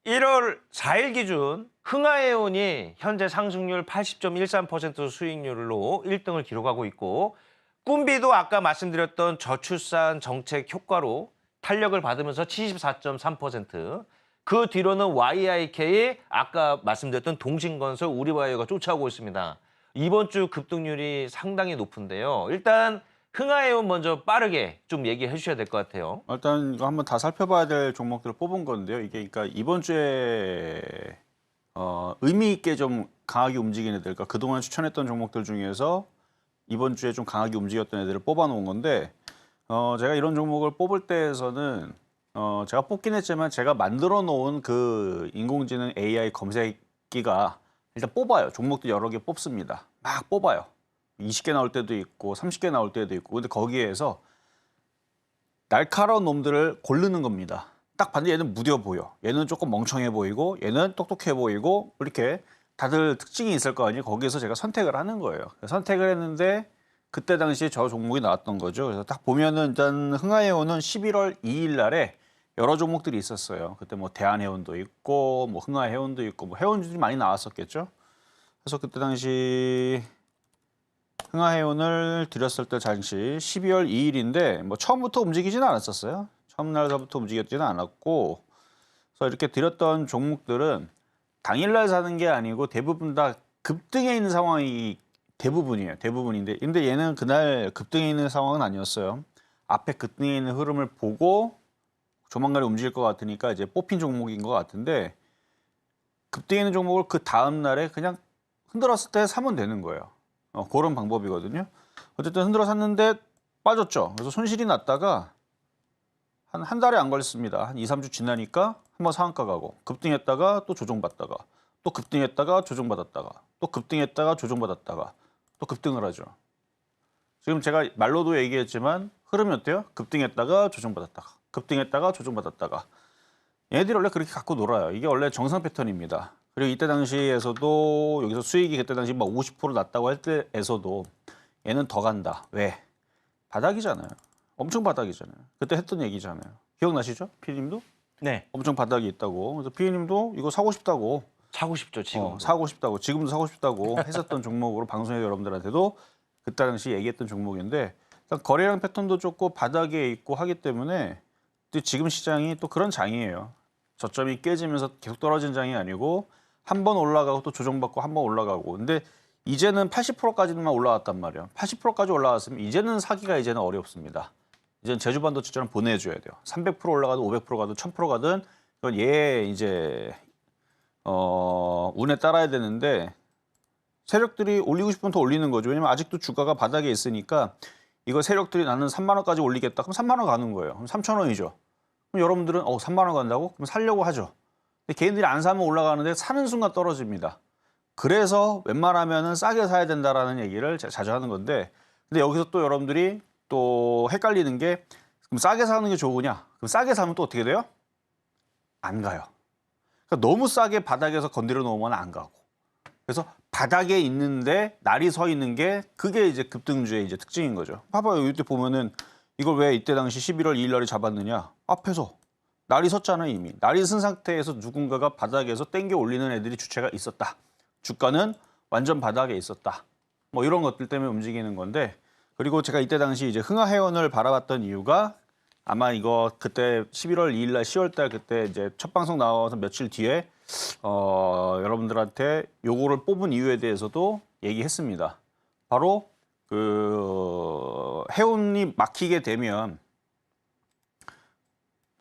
1월 4일 기준 흥하해운이 현재 상승률 80.13% 수익률로 1등을 기록하고 있고, 꿈비도 아까 말씀드렸던 저출산 정책 효과로 탄력을 받으면서 74.3%, 그 뒤로는 YIK, 아까 말씀드렸던 동신건설, 우리바이오가 쫓아오고 있습니다. 이번 주 급등률이 상당히 높은데요. 일단 흥하해운 먼저 빠르게 좀 얘기해 주셔야 될 것 같아요. 일단 이거 한번 다 살펴봐야 될 종목들을 뽑은 건데요. 이게 그러니까 이번 주에 의미 있게 좀 강하게 움직이는 애들, 그러니까 그동안 추천했던 종목들 중에서 이번 주에 좀 강하게 움직였던 애들을 뽑아 놓은 건데, 제가 이런 종목을 뽑을 때에서는 제가 뽑긴 했지만 제가 만들어 놓은 그 인공지능 AI 검색기가 일단 뽑아요. 종목도 여러 개 뽑습니다. 막 뽑아요. 20개 나올 때도 있고 30개 나올 때도 있고. 근데 거기에서 날카로운 놈들을 고르는 겁니다. 딱 봤는데 얘는 무뎌 보여. 얘는 조금 멍청해 보이고 얘는 똑똑해 보이고, 이렇게 다들 특징이 있을 거 아니에요. 거기에서 제가 선택을 하는 거예요. 선택을 했는데 그때 당시에 저 종목이 나왔던 거죠. 그래서 딱 보면은 일단 흥하해운은 11월 2일 날에 여러 종목들이 있었어요. 그때 뭐 대한해운도 있고 뭐 흥하해운도 있고 뭐 해운들이 많이 나왔었겠죠. 그래서 그때 당시 흥하해운을 드렸을 때 당시 12월 2일인데 뭐 처음부터 움직이지는 않았었어요. 처음 날서부터 움직였지는 않았고, 그래서 이렇게 드렸던 종목들은 당일날 사는 게 아니고 대부분 다 급등해 있는 상황이 대부분이에요. 대부분인데, 근데 얘는 그날 급등해 있는 상황은 아니었어요. 앞에 급등해 있는 흐름을 보고 조만간에 움직일 것 같으니까 이제 뽑힌 종목인 것 같은데, 급등해 있는 종목을 그 다음 날에 그냥 흔들었을 때 사면 되는 거예요. 그런 방법이거든요. 어쨌든 흔들어 샀는데 빠졌죠. 그래서 손실이 났다가 한 달에 안 걸렸습니다. 한 2, 3주 지나니까 한번 상한가 가고, 급등했다가 또 조정받다가, 또 급등했다가 조정받았다가, 또 급등했다가 조정받았다가, 또 급등을 하죠. 지금 제가 말로도 얘기했지만 흐름이 어때요? 급등했다가 조정받았다가, 급등했다가 조정받았다가. 얘네들이 원래 그렇게 갖고 놀아요. 이게 원래 정상 패턴입니다. 그리고 이때 당시에서도 여기서 수익이 그때 당시 막 50% 났다고 할 때에서도 얘는 더 간다. 왜? 바닥이잖아요. 엄청 바닥이잖아요. 그때 했던 얘기잖아요. 기억나시죠? 피디님도? 네. 엄청 바닥이 있다고. 그래서 피디님도 이거 사고 싶다고. 사고 싶죠, 지금. 사고 싶다고. 지금도 사고 싶다고 했었던 종목으로 방송에 여러분들한테도 그때 당시 얘기했던 종목인데, 일단 거래량 패턴도 좋고 바닥에 있고 하기 때문에 또 지금 시장이 또 그런 장이에요. 저점이 깨지면서 계속 떨어진 장이 아니고 한 번 올라가고 또 조정받고 한 번 올라가고. 근데 이제는 80%까지만 올라왔단 말이에요. 80%까지 올라왔으면 이제는 사기가 이제는 어렵습니다. 이제는 제주반도체처럼 보내줘야 돼요. 300% 올라가든 500% 가든 1000% 가든 그건 얘 이제 운에 따라야 되는데, 세력들이 올리고 싶으면 더 올리는 거죠. 왜냐면 아직도 주가가 바닥에 있으니까 이거 세력들이 나는 3만 원까지 올리겠다. 그럼 3만 원 가는 거예요. 그럼 3천 원이죠. 그럼 여러분들은 3만 원 간다고? 그럼 살려고 하죠. 근데 개인들이 안 사면 올라가는데 사는 순간 떨어집니다. 그래서 웬만하면은 싸게 사야 된다라는 얘기를 자주 하는 건데, 근데 여기서 또 여러분들이 또 헷갈리는 게, 그럼 싸게 사는 게 좋으냐? 그럼 싸게 사면 또 어떻게 돼요? 안 가요. 그러니까 너무 싸게 바닥에서 건드려 놓으면 안 가고. 그래서 바닥에 있는데 날이 서 있는 게 그게 이제 급등주의 이제 특징인 거죠. 봐봐요. 이때 보면은 이걸 왜 이때 당시 11월 2일 날에 잡았느냐? 앞에서 날이 섰잖아요, 이미. 날이 선 상태에서 누군가가 바닥에서 땡겨 올리는 애들이 주체가 있었다. 주가는 완전 바닥에 있었다. 뭐 이런 것들 때문에 움직이는 건데, 그리고 제가 이때 당시 이제 흥하해운을 바라봤던 이유가, 아마 이거 그때 11월 2일 날 10월 달 그때 이제 첫 방송 나와서 며칠 뒤에 여러분들한테 요거를 뽑은 이유에 대해서도 얘기했습니다. 바로 그 해운이 막히게 되면,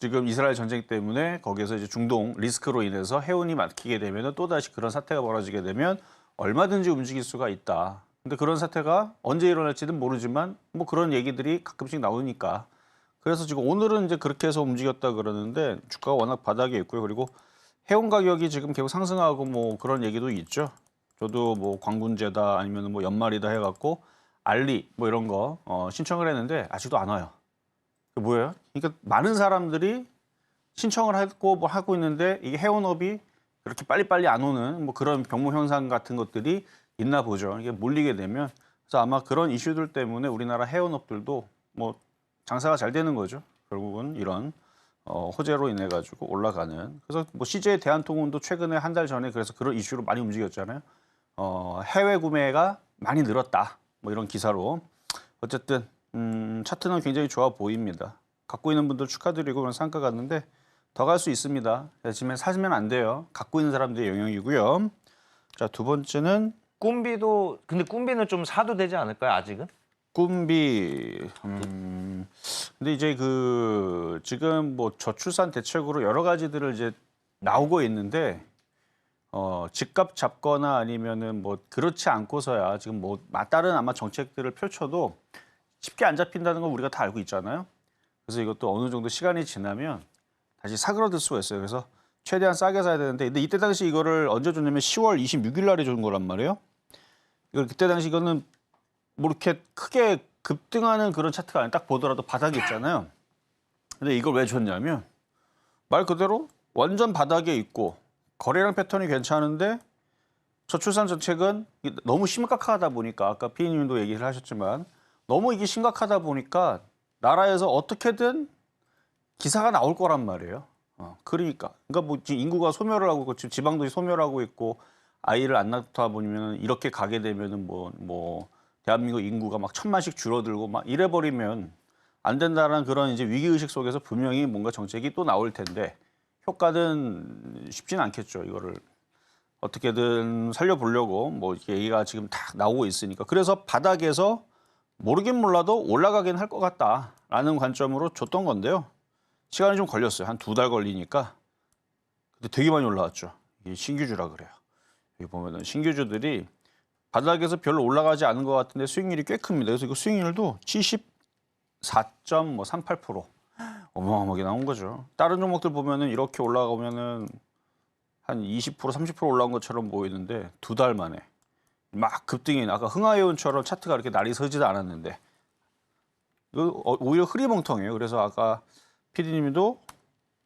지금 이스라엘 전쟁 때문에 거기에서 이제 중동 리스크로 인해서 해운이 막히게 되면 또다시 그런 사태가 벌어지게 되면 얼마든지 움직일 수가 있다. 근데 그런 사태가 언제 일어날지는 모르지만 뭐 그런 얘기들이 가끔씩 나오니까, 그래서 지금 오늘은 이제 그렇게 해서 움직였다 그러는데 주가가 워낙 바닥에 있고요. 그리고 해운 가격이 지금 계속 상승하고 뭐 그런 얘기도 있죠. 저도 뭐 광군제다 아니면 뭐 연말이다 해갖고 알리 뭐 이런 거 신청을 했는데 아직도 안 와요. 그 뭐예요? 그러니까 많은 사람들이 신청을 하고 뭐 하고 있는데 이게 해운업이 그렇게 빨리빨리 안 오는 뭐 그런 병목 현상 같은 것들이 있나 보죠. 이게 몰리게 되면. 그래서 아마 그런 이슈들 때문에 우리나라 해운업들도 뭐 장사가 잘 되는 거죠. 결국은 이런. 호재로 인해 가지고 올라가는. 그래서 뭐 CJ 대한통운도 최근에 한 달 전에 그래서 그런 이슈로 많이 움직였잖아요. 해외 구매가 많이 늘었다. 뭐 이런 기사로. 어쨌든 차트는 굉장히 좋아 보입니다. 갖고 있는 분들 축하드리고 그런 상가 갔는데 더 갈 수 있습니다. 지금 사시면 안 돼요. 갖고 있는 사람들의 영역이고요. 자, 두 번째는 꿈비도 근데 꿈비는 좀 사도 되지 않을까요? 아직은? 꿈비. 근데 이제 그 지금 뭐 저출산 대책으로 여러 가지들을 이제 나오고 있는데 집값 잡거나 아니면은 뭐 그렇지 않고서야 지금 뭐 다른 아마 정책들을 펼쳐도 쉽게 안 잡힌다는 건 우리가 다 알고 있잖아요. 그래서 이것도 어느 정도 시간이 지나면 다시 사그러들 수가 있어요. 그래서 최대한 싸게 사야 되는데 근데 이때 당시 이거를 언제 줬냐면 10월 26일 날에 준 거란 말이에요. 이걸 그때 당시 이거는 뭐 이렇게 크게 급등하는 그런 차트가 아니라 딱 보더라도 바닥에 있잖아요. 근데 이걸 왜 줬냐면 말 그대로 완전 바닥에 있고 거래량 패턴이 괜찮은데 저출산 정책은 너무 심각하다 보니까 아까 피디님도 얘기를 하셨지만 너무 이게 심각하다 보니까 나라에서 어떻게든 기사가 나올 거란 말이에요. 그러니까 뭐 지금 인구가 소멸을 하고 있고 지금 지방도시 소멸하고 있고 아이를 안 낳다 보면 이렇게 가게 되면은 뭐 대한민국 인구가 막 1,000만씩 줄어들고 막 이래 버리면 안 된다는 그런 이제 위기 의식 속에서 분명히 뭔가 정책이 또 나올 텐데 효과는 쉽지는 않겠죠. 이거를 어떻게든 살려보려고 뭐 이렇게 얘기가 지금 다 나오고 있으니까 그래서 바닥에서 모르긴 몰라도 올라가긴 할 것 같다라는 관점으로 줬던 건데요. 시간이 좀 걸렸어요. 한 2달 걸리니까. 근데 되게 많이 올라왔죠. 이게 신규주라 그래요. 여기 보면은 신규주들이 바닥에서 별로 올라가지 않은 것 같은데 수익률이 꽤 큽니다. 그래서 이거 수익률도 74.38%. 어마어마하게 나온 거죠. 다른 종목들 보면은 이렇게 올라가면은 한 20%, 30% 올라온 것처럼 보이는데 2달 만에 막 급등이 아까 흥하해운처럼 차트가 이렇게 날이 서지도 않았는데 이거 오히려 흐리멍텅해요. 그래서 아까 PD님도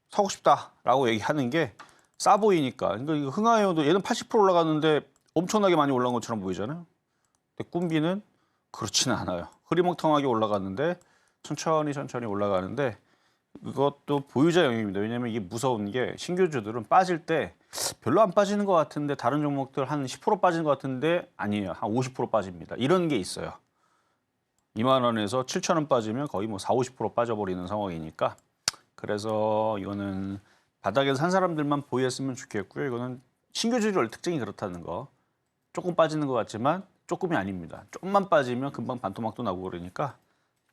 사고 싶다라고 얘기하는 게 싸 보이니까. 그러니까 이거 흥하해운도 얘는 80% 올라갔는데 엄청나게 많이 올라온 것처럼 보이잖아요. 근데 꿈비는 그렇지는 않아요. 흐리멍텅하게 올라갔는데 천천히 올라가는데 이것도 보유자 영역입니다. 왜냐하면 이게 무서운 게 신규주들은 빠질 때 별로 안 빠지는 것 같은데 다른 종목들 한 10% 빠지는 것 같은데 아니에요. 한 50% 빠집니다. 이런 게 있어요. 2만 원에서 7천 원 빠지면 거의 뭐 40~50% 빠져버리는 상황이니까 그래서 이거는 바닥에서 산 사람들만 보유했으면 좋겠고요. 이거는 신규주들 특징이 그렇다는 거. 조금 빠지는 것 같지만 조금이 아닙니다. 조금만 빠지면 금방 반토막도 나고 그러니까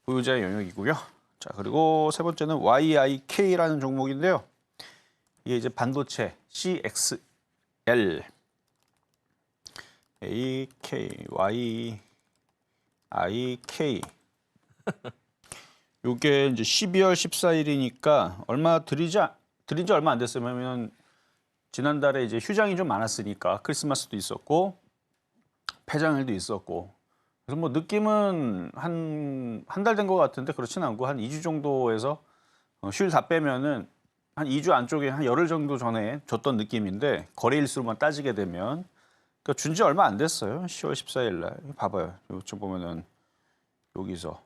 보유자의 영역이고요. 자, 그리고 세 번째는 YIK라는 종목인데요. 이게 이제 반도체 CXL AK YIK 요게 이제 12월 14일이니까 드린 지 얼마 안 됐어요. 왜냐면 지난달에 이제 휴장이 좀 많았으니까 크리스마스도 있었고 폐장일도 있었고 그래서 뭐 느낌은 한 달 된 것 같은데 그렇지는 않고 한 2주 정도에서 휴일 다 빼면은 한 2주 안쪽에 한 열흘 정도 전에 줬던 느낌인데 거래일수로만 따지게 되면 그러니까 준 지 얼마 안 됐어요. 10월 14일 날 봐봐요. 요즘 보면은 여기서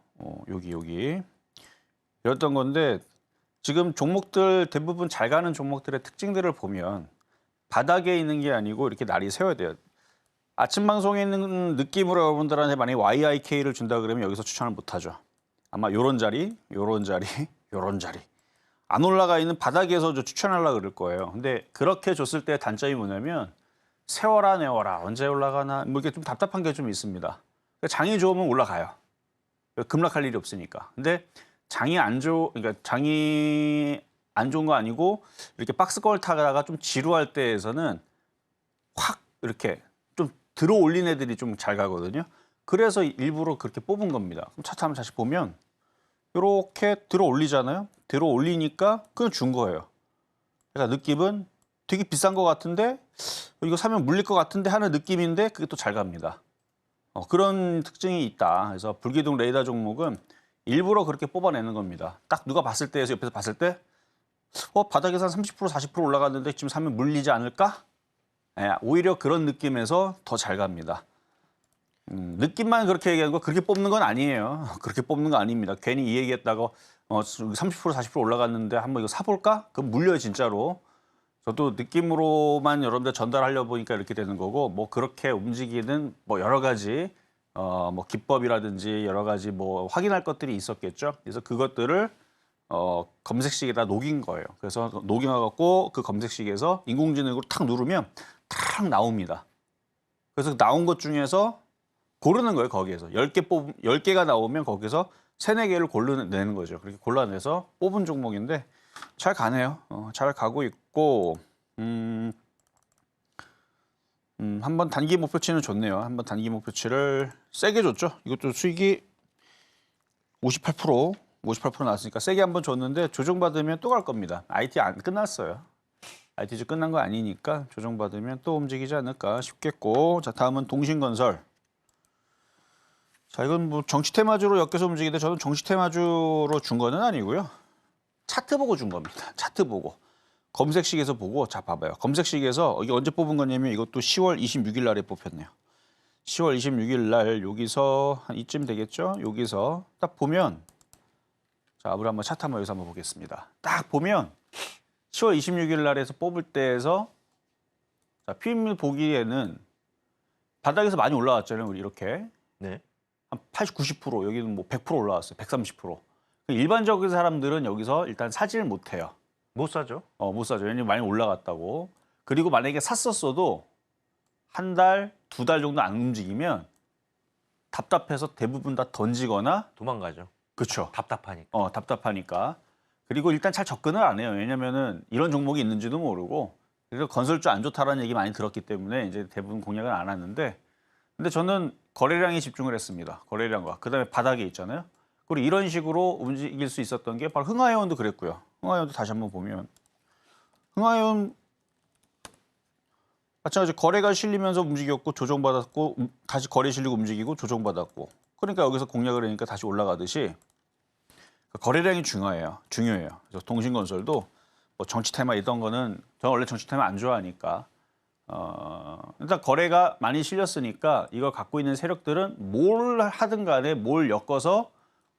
여기 이랬던 건데 지금 종목들 대부분 잘 가는 종목들의 특징들을 보면 바닥에 있는 게 아니고 이렇게 날이 새어야 돼요. 아침 방송에 있는 느낌으로 여러분들한테 만약에 YIK를 준다 그러면 여기서 추천을 못 하죠. 아마 요런 자리, 요런 자리, 요런 자리. 안 올라가 있는 바닥에서 추천하려고 그럴 거예요. 근데 그렇게 줬을 때 단점이 뭐냐면 세워라 내워라 언제 올라가나 뭐 이렇게 좀 답답한 게 좀 있습니다. 장이 좋으면 올라가요. 급락할 일이 없으니까. 근데 그러니까 장이 안 좋은 거 아니고 이렇게 박스권을 타다가 좀 지루할 때에서는 확 이렇게 좀 들어 올린 애들이 좀 잘 가거든요. 그래서 일부러 그렇게 뽑은 겁니다. 그럼 차트 한번 다시 보면 이렇게 들어 올리잖아요. 들어 올리니까 그냥 준 거예요. 그러니까 느낌은 되게 비싼 것 같은데 이거 사면 물릴 것 같은데 하는 느낌인데 그게 또 잘 갑니다. 그런 특징이 있다. 그래서 불기둥 레이더 종목은 일부러 그렇게 뽑아내는 겁니다. 딱 누가 봤을 때에서 옆에서 봤을 때 바닥에서 한 30% 40% 올라갔는데 지금 사면 물리지 않을까? 오히려 그런 느낌에서 더 잘 갑니다. 느낌만 그렇게 얘기하는 거 그렇게 뽑는 건 아니에요. 그렇게 뽑는 거 아닙니다. 괜히 이 얘기했다고 30% 40% 올라갔는데 한번 이거 사볼까? 그럼 물려요 진짜로. 저도 느낌으로만 여러분들 전달하려 보니까 이렇게 되는 거고 뭐 그렇게 움직이는 뭐 여러 가지 뭐 기법이라든지 여러 가지 뭐 확인할 것들이 있었겠죠. 그래서 그것들을 검색식에다 녹인 거예요. 그래서 녹여갖고 그 검색식에서 인공지능으로 탁 누르면 탁 나옵니다. 그래서 나온 것 중에서 고르는 거예요. 거기에서 10개가 나오면 거기서 3, 4개를 골라내는 거죠. 그렇게 골라내서 뽑은 종목인데 잘 가네요. 잘 가고 있고 한번 단기 목표치는 좋네요. 한번 단기 목표치를 세게 줬죠. 이것도 수익이 58% 나왔으니까 세게 한번 줬는데 조정받으면 또 갈 겁니다. IT 안 끝났어요. ITG 끝난 거 아니니까 조정받으면 또 움직이지 않을까 싶겠고 자 다음은 동신건설. 자 이건 뭐 정치 테마주로 엮여서 움직이는데 저는 정치 테마주로 준 거는 아니고요. 차트 보고 준 겁니다. 차트 보고. 검색식에서 보고 자 봐봐요. 검색식에서 이게 언제 뽑은 거냐면 이것도 10월 26일 날에 뽑혔네요. 10월 26일 날 여기서 한 이쯤 되겠죠? 여기서 딱 보면 자 우리 한번 차트 한번 여기서 한번 보겠습니다. 딱 보면 10월 26일 날에서 뽑을 때에서 자 PM을 보기에는 바닥에서 많이 올라왔잖아요. 우리 이렇게 네. 한 80, 90% 여기는 뭐 100% 올라왔어요. 130%. 일반적인 사람들은 여기서 일단 사지를 못해요. 못 사죠. 못 사죠. 왜냐면 많이 올라갔다고. 그리고 만약에 샀었어도 한 달, 2달 정도 안 움직이면 답답해서 대부분 다 던지거나 도망가죠. 그렇죠. 답답하니까. 답답하니까. 그리고 일단 잘 접근을 안 해요. 왜냐면은 이런 종목이 있는지도 모르고 그래서 건설주 안 좋다라는 얘기 많이 들었기 때문에 이제 대부분 공략을 안 하는데 근데 저는 거래량에 집중을 했습니다. 거래량과 그다음에 바닥에 있잖아요. 그리고 이런 식으로 움직일 수 있었던 게 바로 흥하해운도 그랬고요. 흥하해운도 다시 한번 보면 흥하해운 마찬가지로 거래가 실리면서 움직였고 조정받았고 다시 거래 실리고 움직이고 조정받았고 그러니까 여기서 공략을 하니까 다시 올라가듯이 거래량이 중요해요. 그래서 동신건설도 뭐 정치 테마 이런 거는 저는 원래 정치 테마 안 좋아하니까 일단 거래가 많이 실렸으니까 이걸 갖고 있는 세력들은 뭘 하든 간에 뭘 엮어서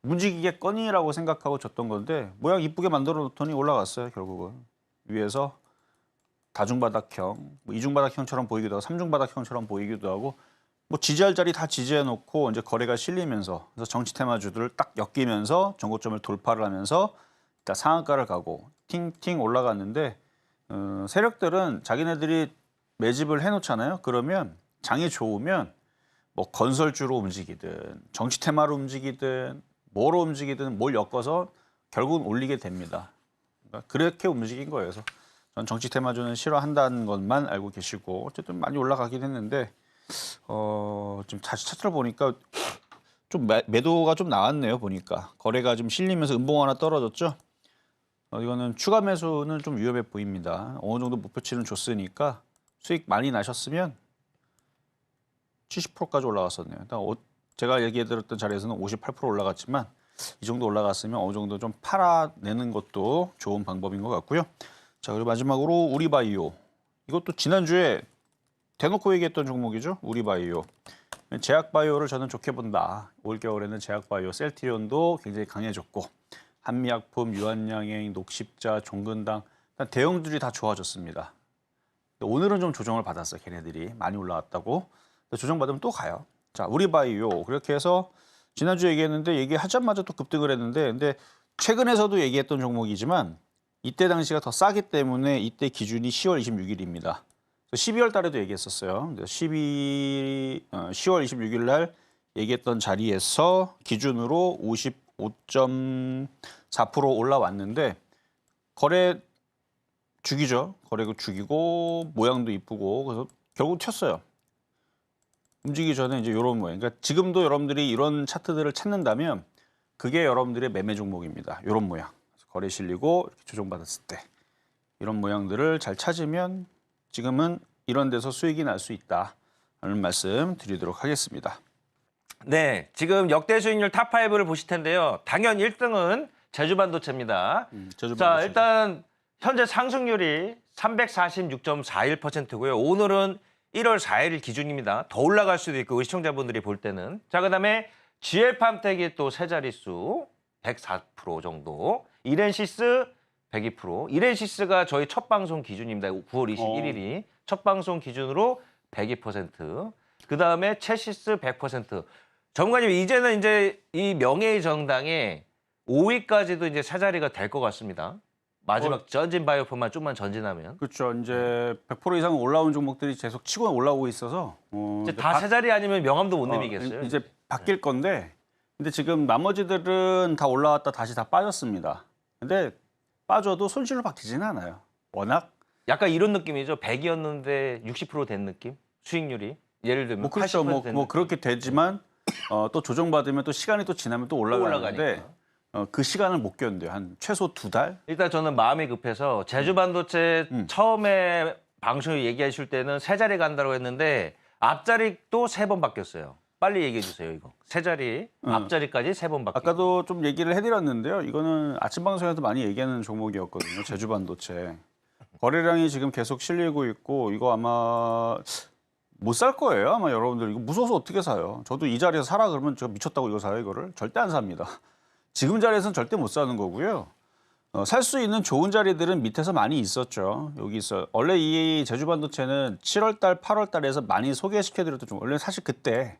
움직이겠거니라고 생각하고 줬던 건데 모양 이쁘게 만들어 놓더니 올라갔어요. 결국은 위에서 다중바닥형, 뭐 이중바닥형처럼 보이기도 하고 삼중바닥형처럼 보이기도 하고 뭐 지지할 자리 다 지지해 놓고 이제 거래가 실리면서 그래서 정치 테마주들을 딱 엮이면서 전고점을 돌파를 하면서 일단 상한가를 가고 팅팅 올라갔는데 세력들은 자기네들이 매집을 해놓잖아요. 그러면 장이 좋으면 뭐 건설주로 움직이든 정치 테마로 움직이든 뭐로 움직이든 뭘 엮어서 결국은 올리게 됩니다. 그러니까 그렇게 움직인 거예요. 그래서 전 정치 테마주는 싫어한다는 것만 알고 계시고 어쨌든 많이 올라가긴 했는데 지금 다시 차트를 보니까 좀 매도가 좀 나왔네요. 보니까 거래가 좀 실리면서 음봉 하나 떨어졌죠. 이거는 추가 매수는 좀 위험해 보입니다. 어느 정도 목표치는 줬으니까 수익 많이 나셨으면 70%까지 올라갔었네요. 일단 제가 얘기해드렸던 자리에서는 58% 올라갔지만 이 정도 올라갔으면 어느 정도 좀 팔아내는 것도 좋은 방법인 것 같고요. 자 그리고 마지막으로 우리바이오. 이것도 지난주에 대놓고 얘기했던 종목이죠. 우리바이오. 제약바이오를 저는 좋게 본다. 올겨울에는 제약바이오, 셀트리온도 굉장히 강해졌고 한미약품, 유한양행, 녹십자, 종근당 대형들이 다 좋아졌습니다. 오늘은 좀 조정을 받았어요. 걔네들이 많이 올라왔다고. 조정받으면 또 가요. 자, 우리바이오 그렇게 해서 지난주 얘기했는데 얘기하자마자 또 급등을 했는데 근데 최근에서도 얘기했던 종목이지만 이때 당시가 더 싸기 때문에 이때 기준이 10월 26일입니다. 12월 달에도 얘기했었어요. 10월 26일 날 얘기했던 자리에서 기준으로 55.4% 올라왔는데 거래 죽이죠. 거래가 죽이고 모양도 이쁘고 그래서 결국 튀었어요. 움직이기 전에 이제 이런 모양. 그러니까 지금도 여러분들이 이런 차트들을 찾는다면 그게 여러분들의 매매 종목입니다. 이런 모양. 거래 실리고 이렇게 조정받았을 때 이런 모양들을 잘 찾으면 지금은 이런 데서 수익이 날 수 있다라는 말씀 드리도록 하겠습니다. 네, 지금 역대 수익률 탑5를 보실 텐데요. 당연 1등은 제주반도체입니다. 자, 일단 현재 상승률이 346.41%고요. 오늘은 1월 4일 기준입니다. 더 올라갈 수도 있고 우리 시청자분들이 볼 때는. 자, 그다음에 GL팜텍이 또 세 자릿수 104% 정도. 이렌시스 102%. 이렌시스가 저희 첫 방송 기준입니다. 9월 21일이 첫 방송 기준으로 102%. 그다음에 체시스 100%. 전문가님 이제는 이제 이 명예의 정당에 5위까지도 이제 세 자리가 될 것 같습니다. 마지막 전진 바이오폰만 좀만 전진하면. 그렇죠. 이제 100% 이상 올라온 종목들이 계속 치고 올라오고 있어서 이제 다 세 자리 아니면 명함도 못 내미겠어요. 이제 바뀔 건데, 근데 지금 나머지들은 다 올라왔다 다시 다 빠졌습니다. 근데 빠져도 손실로 바뀌지는 않아요. 워낙 약간 이런 느낌이죠. 100이었는데 60%된 느낌? 수익률이. 예를 들면 뭐 그렇죠. 80% 뭐 그렇게 되지만 또 조정받으면 또 시간이 또 지나면 또 올라가는데 올라가니까. 그 시간을 못 견뎌요. 한 최소 2달? 일단 저는 마음이 급해서 제주반도체 처음에 방송에 얘기하실 때는 세 자리 간다고 했는데 앞자리 또 3번 바뀌었어요. 빨리 얘기해 주세요, 이거. 세 자리, 앞자리까지 3번 바뀌었어요. 아까도 좀 얘기를 해드렸는데요. 이거는 아침 방송에서 많이 얘기하는 종목이었거든요. 제주반도체. 거래량이 지금 계속 실리고 있고 이거 아마 못 살 거예요. 아마 여러분들 이거 무서워서 어떻게 사요? 저도 이 자리에서 사라 그러면 저 미쳤다고 이거 사요, 이거를? 절대 안 삽니다. 지금 자리에서는 절대 못 사는 거고요. 살 수 있는 좋은 자리들은 밑에서 많이 있었죠. 여기 있어요. 원래 이 제주반도체는 7월 달, 8월 달에서 많이 소개시켜드렸던 종 원래 사실 그때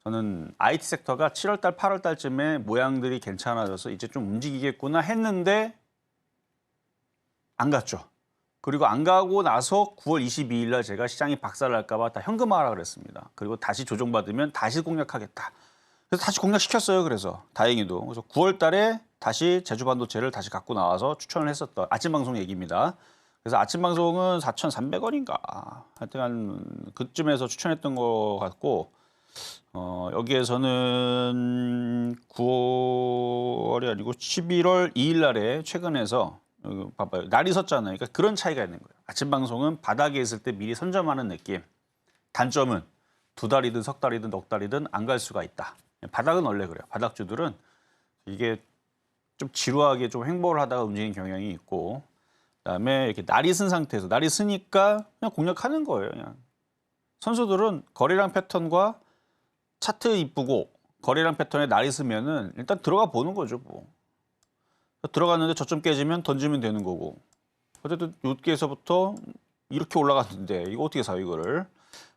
저는 IT 섹터가 7월 달, 8월 달쯤에 모양들이 괜찮아져서 이제 좀 움직이겠구나 했는데 안 갔죠. 그리고 안 가고 나서 9월 22일 날 제가 시장이 박살날까 봐 다 현금화하라 그랬습니다. 그리고 다시 조정받으면 다시 공략하겠다. 그래서 다시 공략시켰어요. 그래서 다행히도. 그래서 9월 달에 다시 제주반도체를 다시 갖고 나와서 추천을 했었던 아침 방송 얘기입니다. 그래서 아침 방송은 4,300원인가 하여튼 그쯤에서 추천했던 것 같고 여기에서는 9월이 아니고 11월 2일 날에 최근에서 봐봐요. 날이 섰잖아요. 그러니까 그런 차이가 있는 거예요. 아침 방송은 바닥에 있을 때 미리 선점하는 느낌. 단점은 2달이든 석 달이든 넉 달이든 안 갈 수가 있다. 바닥은 원래 그래요. 바닥주들은 이게 좀 지루하게 좀 횡보를 하다가 움직이는 경향이 있고, 그다음에 이렇게 날이 쓴 상태에서 날이 쓰니까 그냥 공략하는 거예요. 그냥 선수들은 거래량 패턴과 차트 이쁘고 거래량 패턴에 날이 쓰면은 일단 들어가 보는 거죠. 뭐 들어갔는데 저점 깨지면 던지면 되는 거고. 어쨌든 여기에서부터 이렇게 올라갔는데 이거 어떻게 사요 이거를?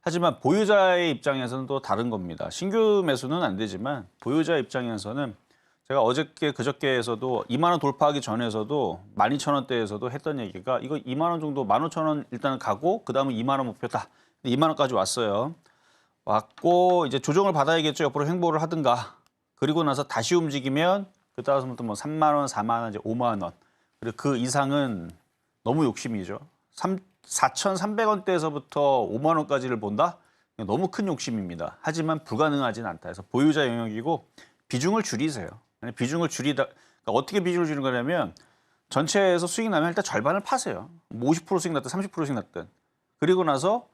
하지만 보유자의 입장에서는 또 다른 겁니다. 신규 매수는 안 되지만 보유자 입장에서는 제가 어저께 그저께에서도 2만 원 돌파하기 전에서도 12,000원대에서도 했던 얘기가 이거 2만 원 정도 15,000원 일단은 가고 그다음에 2만 원 목표다. 2만 원까지 왔어요. 왔고 이제 조정을 받아야겠죠. 옆으로 횡보를 하든가. 그리고 나서 다시 움직이면 그다음부터 뭐 3만 원, 4만 원, 이제 5만 원. 그리고 그 이상은 너무 욕심이죠. 4,300원대에서부터 5만 원까지를 본다? 너무 큰 욕심입니다. 하지만 불가능하진 않다. 그래서 보유자 영역이고 비중을 줄이세요. 비중을 줄이다. 그러니까 어떻게 비중을 줄이는 거냐면 전체에서 수익 나면 일단 절반을 파세요. 50% 수익 났든 30% 수익 났든. 그리고 나서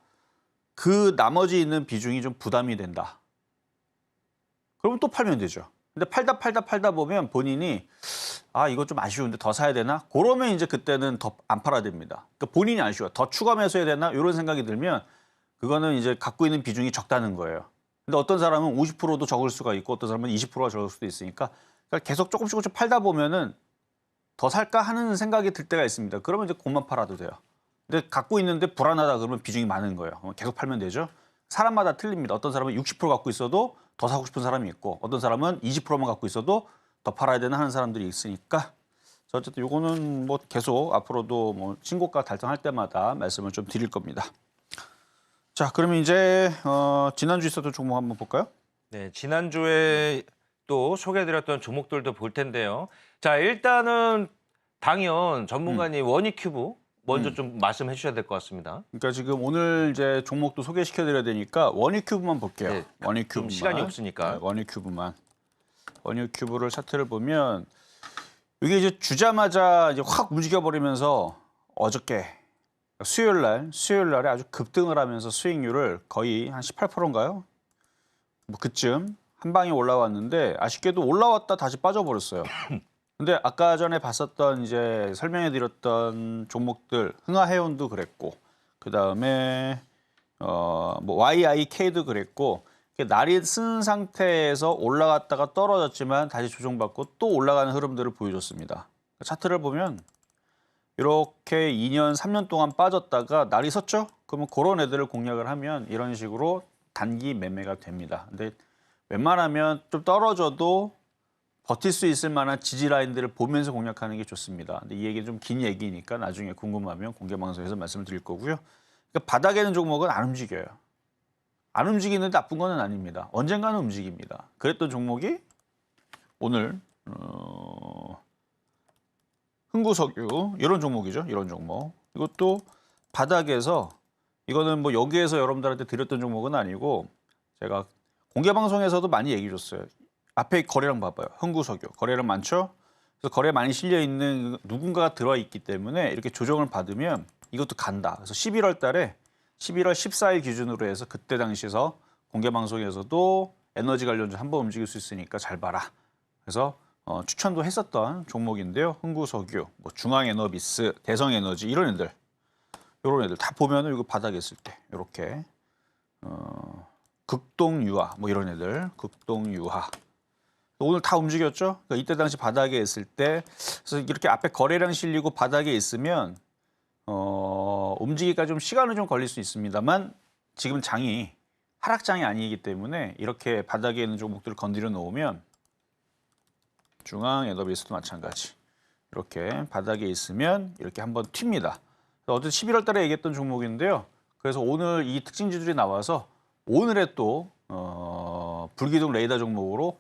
그 나머지 있는 비중이 좀 부담이 된다. 그러면 또 팔면 되죠. 근데 팔다 보면 본인이 이거 좀 아쉬운데 더 사야 되나? 그러면 이제 그때는 더 안 팔아야 됩니다. 그러니까 본인이 아쉬워. 더 추가 매수해야 되나? 이런 생각이 들면 그거는 이제 갖고 있는 비중이 적다는 거예요. 근데 어떤 사람은 50%도 적을 수가 있고 어떤 사람은 20%가 적을 수도 있으니까 그러니까 계속 조금씩 팔다 보면은 더 살까 하는 생각이 들 때가 있습니다. 그러면 이제 그만 팔아도 돼요. 근데 갖고 있는데 불안하다 그러면 비중이 많은 거예요. 그럼 계속 팔면 되죠. 사람마다 틀립니다. 어떤 사람은 60% 갖고 있어도 더 사고 싶은 사람이 있고 어떤 사람은 20%만 갖고 있어도 더 팔아야 되는 하는 사람들이 있으니까 어쨌든 요거는 뭐 계속 앞으로도 뭐 신고가 달성할 때마다 말씀을 좀 드릴 겁니다. 자, 그러면 이제 지난주 있었던 종목 한번 볼까요? 네, 지난주에 또 소개해드렸던 종목들도 볼 텐데요. 자, 일단은 당연 전문가님 원익큐브 먼저 좀 말씀해 주셔야 될 것 같습니다. 그러니까 지금 오늘 이제 종목도 소개시켜드려야 되니까 원익큐브만 볼게요. 네, 원익큐브만. 시간이 없으니까. 네, 원익큐브만. 원익큐브를 차트를 보면 이게 이제 주자마자 이제 확 움직여버리면서 어저께 수요일 날에 아주 급등을 하면서 수익률을 거의 한 18%인가요? 뭐 그쯤 한 방에 올라왔는데 아쉽게도 올라왔다 다시 빠져버렸어요. 근데 아까 전에 봤었던 이제 설명해드렸던 종목들 흥하해운도 그랬고 그 다음에 뭐 YIK도 그랬고 날이 쓴 상태에서 올라갔다가 떨어졌지만 다시 조정받고 또 올라가는 흐름들을 보여줬습니다. 차트를 보면 이렇게 2년, 3년 동안 빠졌다가 날이 섰죠? 그러면 그런 애들을 공략을 하면 이런 식으로 단기 매매가 됩니다. 근데 웬만하면 좀 떨어져도 버틸 수 있을 만한 지지 라인들을 보면서 공략하는 게 좋습니다. 근데 이 얘기는 좀 긴 얘기니까 나중에 궁금하면 공개 방송에서 말씀을 드릴 거고요. 그러니까 바닥에 있는 종목은 안 움직여요. 안 움직이는데 나쁜 건 아닙니다. 언젠가는 움직입니다. 그랬던 종목이 오늘 흥구석유 이런 종목이죠. 이런 종목. 이것도 바닥에서 이거는 뭐 여기에서 여러분들한테 드렸던 종목은 아니고 제가 공개 방송에서도 많이 얘기해 줬어요. 앞에 거래량 봐봐요. 흥구석유 거래량 많죠. 그래서 거래 많이 실려 있는 누군가가 들어 있기 때문에 이렇게 조정을 받으면 이것도 간다. 그래서 11월 달에 11월 14일 기준으로 해서 그때 당시에서 공개 방송에서도 에너지 관련주 한번 움직일 수 있으니까 잘 봐라. 그래서 추천도 했었던 종목인데요. 흥구석유, 뭐 중앙에너비스, 대성에너지 이런 애들 다 보면은 이거 바닥에 있을 때 이렇게 극동유화 뭐 이런 애들 극동유화 오늘 다 움직였죠. 그러니까 이때 당시 바닥에 있을 때 그래서 이렇게 앞에 거래량 실리고 바닥에 있으면 움직이기가 좀 시간은 좀 걸릴 수 있습니다만 지금 장이 하락장이 아니기 때문에 이렇게 바닥에 있는 종목들을 건드려 놓으면 중앙에너비스도 마찬가지 이렇게 바닥에 있으면 이렇게 한번 튑니다. 어제 11월 달에 얘기했던 종목인데요. 그래서 오늘 이 특징지들이 나와서 오늘에 또 불기둥 레이더 종목으로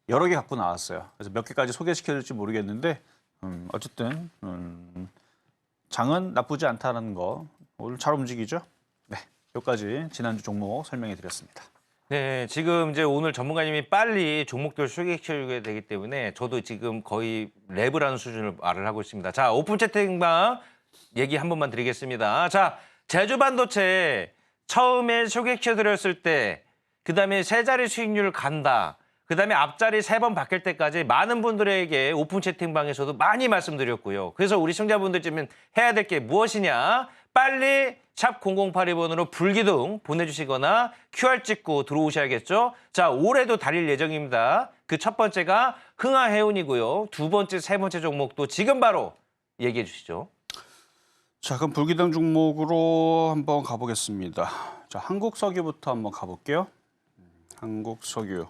여러 개 갖고 나왔어요. 그래서 몇 개까지 소개시켜줄지 모르겠는데 어쨌든 장은 나쁘지 않다는 거 오늘 잘 움직이죠? 네, 여기까지 지난주 종목 설명해 드렸습니다. 네, 지금 이제 오늘 전문가님이 빨리 종목들 소개시켜주게 되기 때문에 저도 지금 거의 랩을 하는 수준을 말을 하고 있습니다. 자, 오픈 채팅방 얘기 한 번만 드리겠습니다. 자, 제주반도체 처음에 소개시켜드렸을 때 그다음에 세 자리 수익률 간다. 그다음에 앞자리 3번 바뀔 때까지 많은 분들에게 오픈 채팅방에서도 많이 말씀드렸고요. 그래서 우리 시청자분들쯤은 해야 될 게 무엇이냐? 빨리 샵 0082번으로 불기둥 보내주시거나 QR 찍고 들어오셔야겠죠? 자, 올해도 달릴 예정입니다. 그 첫 번째가 흥하해운이고요. 두 번째, 세 번째 종목도 지금 바로 얘기해 주시죠. 자, 그럼 불기둥 종목으로 한번 가보겠습니다. 자, 한국석유부터 한번 가볼게요. 한국석유.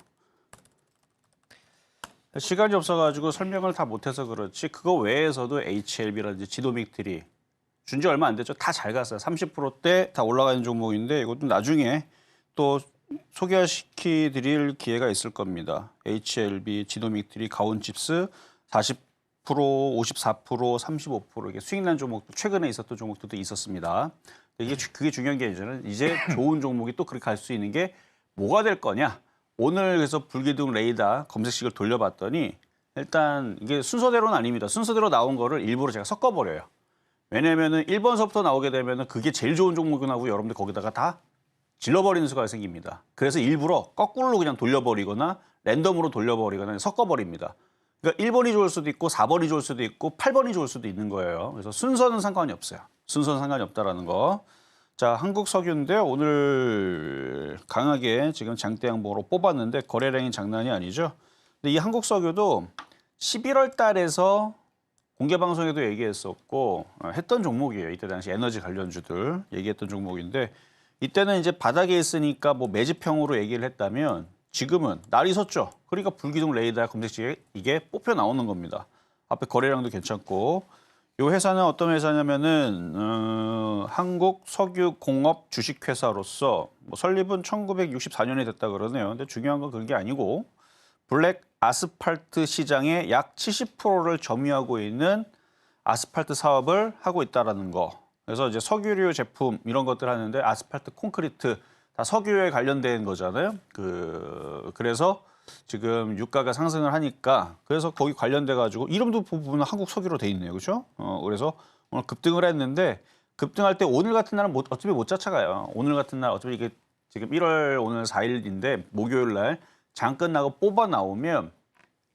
시간이 없어가지고 설명을 다 못해서 그렇지 그거 외에서도 HLB라든지 지도믹들이 준 지 얼마 안 됐죠. 다 잘 갔어요. 30%대 다 올라가는 종목인데 이것도 나중에 또 소개시켜 드릴 기회가 있을 겁니다. HLB, 지도믹들이 가온칩스 40%, 54%, 35% 이게 수익 난 종목도 최근에 있었던 종목들도 있었습니다. 그게 중요한 게 이제 좋은 종목이 또 그렇게 갈 수 있는 게 뭐가 될 거냐. 오늘 그래서 불기둥 레이더 검색식을 돌려봤더니 일단 이게 순서대로는 아닙니다. 순서대로 나온 거를 일부러 제가 섞어버려요. 왜냐면은 1번서부터 나오게 되면은 그게 제일 좋은 종목이 나오고 여러분들 거기다가 다 질러버리는 수가 생깁니다. 그래서 일부러 거꾸로 그냥 돌려버리거나 랜덤으로 돌려버리거나 섞어버립니다. 그러니까 1번이 좋을 수도 있고 4번이 좋을 수도 있고 8번이 좋을 수도 있는 거예요. 그래서 순서는 상관이 없어요. 순서는 상관이 없다라는 거. 자, 한국석유인데 오늘 강하게 지금 장대 양봉으로 뽑았는데 거래량이 장난이 아니죠. 근데 이 한국석유도 11월 달에서 공개 방송에도 얘기했었고 했던 종목이에요. 이때 당시 에너지 관련주들 얘기했던 종목인데 이때는 이제 바닥에 있으니까 뭐 매집형으로 얘기를 했다면 지금은 날이 섰죠. 그러니까 불기둥 레이더 검색식에 이게 뽑혀 나오는 겁니다. 앞에 거래량도 괜찮고 이 회사는 어떤 회사냐면은 한국석유공업 주식회사로서 뭐 설립은 1964년이 됐다 그러네요. 근데 중요한 건 그런 게 아니고 블랙 아스팔트 시장의 약 70%를 점유하고 있는 아스팔트 사업을 하고 있다라는 거. 그래서 이제 석유류 제품 이런 것들 하는데 아스팔트, 콘크리트 다 석유에 관련된 거잖아요. 그래서 지금 유가가 상승을 하니까 그래서 거기 관련돼 가지고 이름도 보면 한국 석유로 돼 있네요. 그렇죠? 그래서 오늘 급등을 했는데 급등할 때 오늘 같은 날은 어차피 못 쫓아가요. 오늘 같은 날 어차피 이게 지금 1월 오늘 4일인데 목요일 날 장 끝나고 뽑아 나오면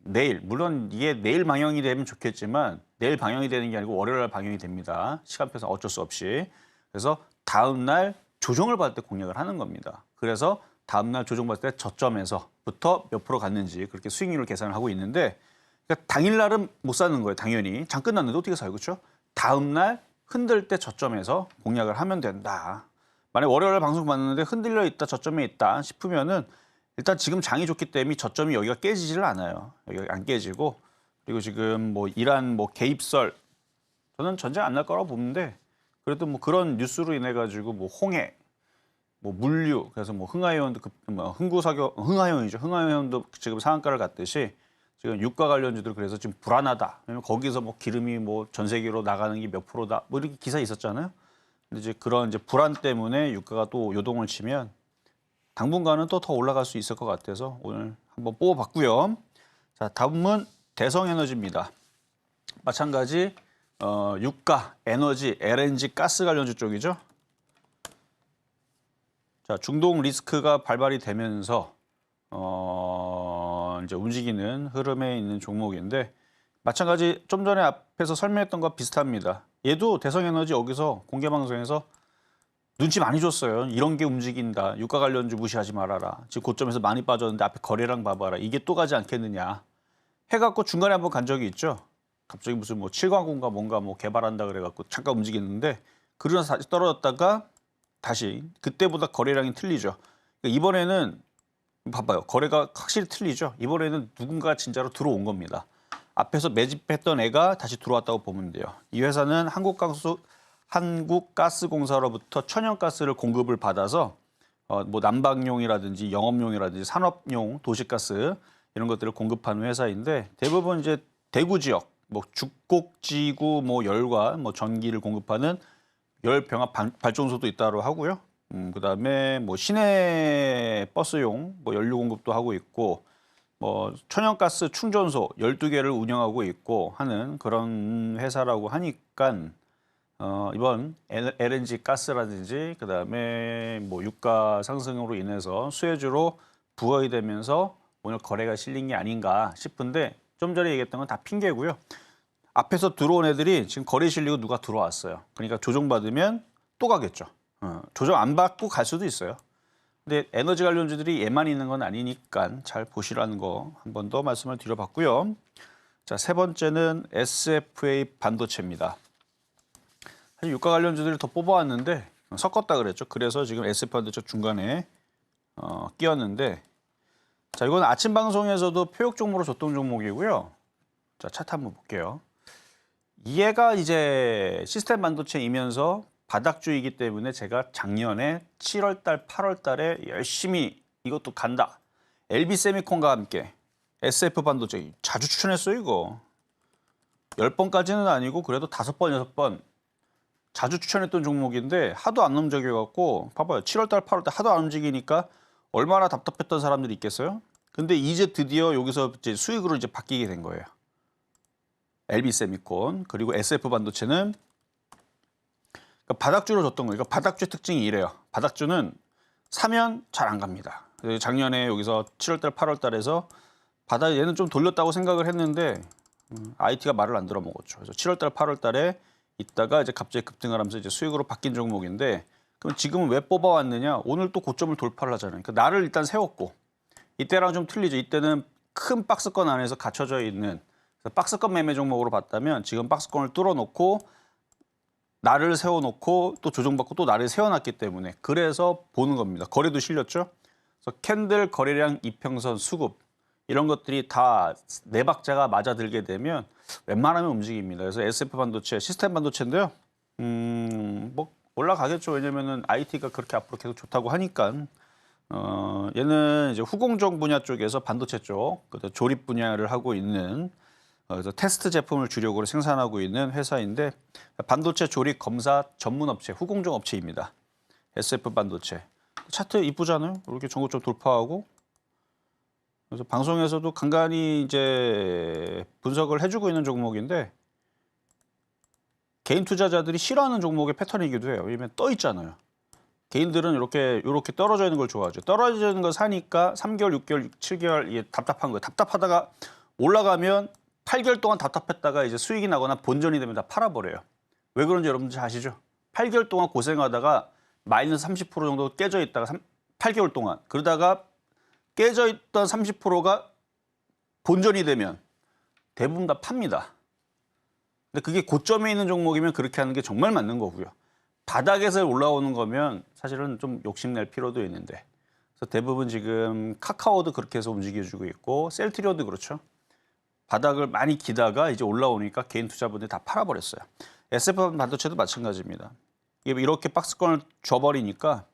내일 물론 이게 내일 방영이 되면 좋겠지만 내일 방영이 되는 게 아니고 월요일 날 방영이 됩니다. 시간표상 어쩔 수 없이. 그래서 다음 날 조정을 받을 때 공략을 하는 겁니다. 그래서 다음 날 조정받을 때 저점에서부터 몇 프로 갔는지 그렇게 수익률을 계산을 하고 있는데 그러니까 당일 날은 못 사는 거예요. 당연히 장 끝났는데 어떻게 사요, 그렇죠? 다음 날 흔들 때 저점에서 공략을 하면 된다. 만약 월요일 방송 봤는데 흔들려 있다, 저점에 있다 싶으면은 일단 지금 장이 좋기 때문에 저점이 여기가 깨지지를 않아요. 여기가 안 깨지고 그리고 지금 뭐 이란 뭐 개입설 저는 전쟁 안 날 거라고 보는데 그래도 뭐 그런 뉴스로 인해 가지고 뭐 홍해, 뭐 물류 그래서 뭐 흥하해운도 흥하해운이죠. 흥하해운도 지금 상한가를 갔듯이 지금 유가 관련주들 그래서 지금 불안하다. 왜냐면 거기서 뭐 기름이 뭐 전 세계로 나가는 게 몇 프로다. 뭐 이렇게 기사 있었잖아요. 근데 이제 그런 이제 불안 때문에 유가가 또 요동을 치면 당분간은 또 더 올라갈 수 있을 것 같아서 오늘 한번 뽑아봤고요. 자, 다음은 대성에너지입니다. 마찬가지 유가, 에너지, LNG, 가스 관련주 쪽이죠. 자, 중동 리스크가 발발이 되면서 이제 움직이는 흐름에 있는 종목인데 마찬가지 좀 전에 앞에서 설명했던 것 비슷합니다. 얘도 대성에너지 여기서 공개 방송에서 눈치 많이 줬어요. 이런 게 움직인다. 유가 관련주 무시하지 말아라. 지금 고점에서 많이 빠졌는데 앞에 거래량 봐봐라. 이게 또 가지 않겠느냐. 해갖고 중간에 한번 간 적이 있죠. 갑자기 무슨 뭐 7광군가 뭔가 뭐 개발한다 그래갖고 잠깐 움직이는데 그러면서 다시 떨어졌다가 다시 그때보다 거래량이 틀리죠. 그러니까 이번에는 봐봐요. 거래가 확실히 틀리죠. 이번에는 누군가 진짜로 들어온 겁니다. 앞에서 매집했던 애가 다시 들어왔다고 보면 돼요. 이 회사는 한국가스공사로부터 천연가스를 공급을 받아서 뭐 난방용이라든지 영업용이라든지 산업용 도시가스 이런 것들을 공급하는 회사인데 대부분 이제 대구 지역, 뭐 죽곡지구 뭐 열과 뭐 전기를 공급하는 열병합 발전소도 있다고 하고요. 그다음에 뭐 시내 버스용 뭐 연료 공급도 하고 있고 뭐 천연가스 충전소 12개를 운영하고 있고 하는 그런 회사라고 하니까 이번 LNG 가스라든지 그다음에 뭐 유가 상승으로 인해서 수혜주로 부각이 되면서 오늘 거래가 실린 게 아닌가 싶은데 좀 전에 얘기했던 건 다 핑계고요. 앞에서 들어온 애들이 지금 거래 실리고 누가 들어왔어요. 그러니까 조정받으면 또 가겠죠. 조정 안 받고 갈 수도 있어요. 근데 에너지 관련주들이 얘만 있는 건 아니니까 잘 보시라는 거 한 번 더 말씀을 드려봤고요. 자, 세 번째는 SFA 반도체입니다. 사실 유가 관련주들을 더 뽑아왔는데 섞었다 그랬죠. 그래서 지금 SF 반도체 중간에 끼었는데 자, 이건 아침 방송에서도 표역 종목으로 줬던 종목이고요. 자, 차트 한번 볼게요. 얘가 이제 시스템 반도체이면서 바닥주이기 때문에 제가 작년에 7월 달, 8월 달에 열심히 이것도 간다. LB세미콘과 함께 SF 반도체 자주 추천했어요, 이거. 10번까지는 아니고 그래도 5번, 6번 자주 추천했던 종목인데 하도 안 움직여갖고 봐봐요. 7월 달, 8월 달 하도 안 움직이니까 얼마나 답답했던 사람들이 있겠어요? 근데 이제 드디어 여기서 이제 수익으로 이제 바뀌게 된 거예요. LB세미콘 그리고 SF 반도체는 그러니까 바닥주로 줬던 거예요. 그러니까 바닥주의 특징이 이래요. 바닥주는 사면 잘 안 갑니다. 작년에 여기서 7월 달, 8월 달에서 바닥 얘는 좀 돌렸다고 생각을 했는데 IT가 말을 안 들어 먹었죠. 그래서 7월 달, 8월 달에 있다가 이제 갑자기 급등을 하면서 이제 수익으로 바뀐 종목인데 그럼 지금은 왜 뽑아왔느냐? 오늘 또 고점을 돌파를 하잖아요. 그러니까 날을 일단 세웠고 이때랑 좀 틀리죠. 이때는 큰 박스권 안에서 갇혀져 있는 박스권 매매 종목으로 봤다면 지금 박스권을 뚫어놓고 날을 세워놓고 또 조정받고 또 날을 세워놨기 때문에 그래서 보는 겁니다. 거래도 실렸죠. 그래서 캔들 거래량 이평선 수급 이런 것들이 다 네 박자가 맞아들게 되면 웬만하면 움직입니다. 그래서 SF 반도체 시스템 반도체인데요. 뭐 올라가겠죠. 왜냐면은 IT가 그렇게 앞으로 계속 좋다고 하니까. 얘는 이제 후공정 분야 쪽에서 반도체 쪽 조립 분야를 하고 있는 그래서 테스트 제품을 주력으로 생산하고 있는 회사인데 반도체 조립 검사 전문 업체, 후공정 업체입니다. SF 반도체. 차트 이쁘잖아요. 이렇게 전고점 돌파하고 그래서 방송에서도 간간히 이제 분석을 해주고 있는 종목인데 개인 투자자들이 싫어하는 종목의 패턴이기도 해요. 왜냐면 떠 있잖아요. 개인들은 이렇게 떨어져 있는 걸 좋아하죠. 떨어져 있는 걸 사니까 3개월, 6개월, 7개월 이게 답답한 거예요. 답답하다가 올라가면 8개월 동안 답답했다가 이제 수익이 나거나 본전이 되면 다 팔아버려요. 왜 그런지 여러분들 아시죠? 8개월 동안 고생하다가 마이너스 30% 정도 깨져 있다가 8개월 동안. 그러다가 깨져 있던 30%가 본전이 되면 대부분 다 팝니다. 근데 그게 고점에 있는 종목이면 그렇게 하는 게 정말 맞는 거고요. 바닥에서 올라오는 거면 사실은 좀 욕심낼 필요도 있는데. 그래서 대부분 지금 카카오도 그렇게 해서 움직여주고 있고 셀트리온도 그렇죠. 바닥을 많이 기다가 이제 올라오니까 개인 투자분들이 다 팔아버렸어요. SF 반도체도 마찬가지입니다. 이렇게 박스권을 줘버리니까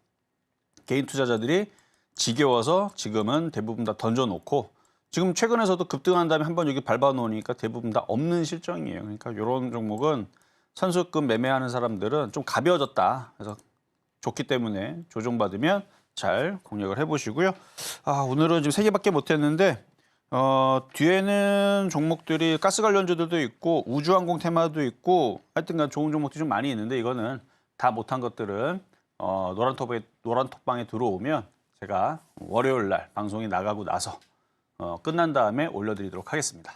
개인 투자자들이 지겨워서 지금은 대부분 다 던져놓고 지금 최근에서도 급등한 다음에 한번 여기 밟아놓으니까 대부분 다 없는 실정이에요. 그러니까 이런 종목은 선수금 매매하는 사람들은 좀 가벼워졌다. 그래서 좋기 때문에 조정받으면 잘 공략을 해보시고요. 오늘은 지금 3개밖에 못했는데 뒤에는 종목들이 가스 관련주들도 있고 우주항공 테마도 있고 하여튼간 좋은 종목들이 좀 많이 있는데 이거는 다 못한 것들은 노란톡방에 들어오면 제가 월요일 날 방송이 나가고 나서 끝난 다음에 올려드리도록 하겠습니다.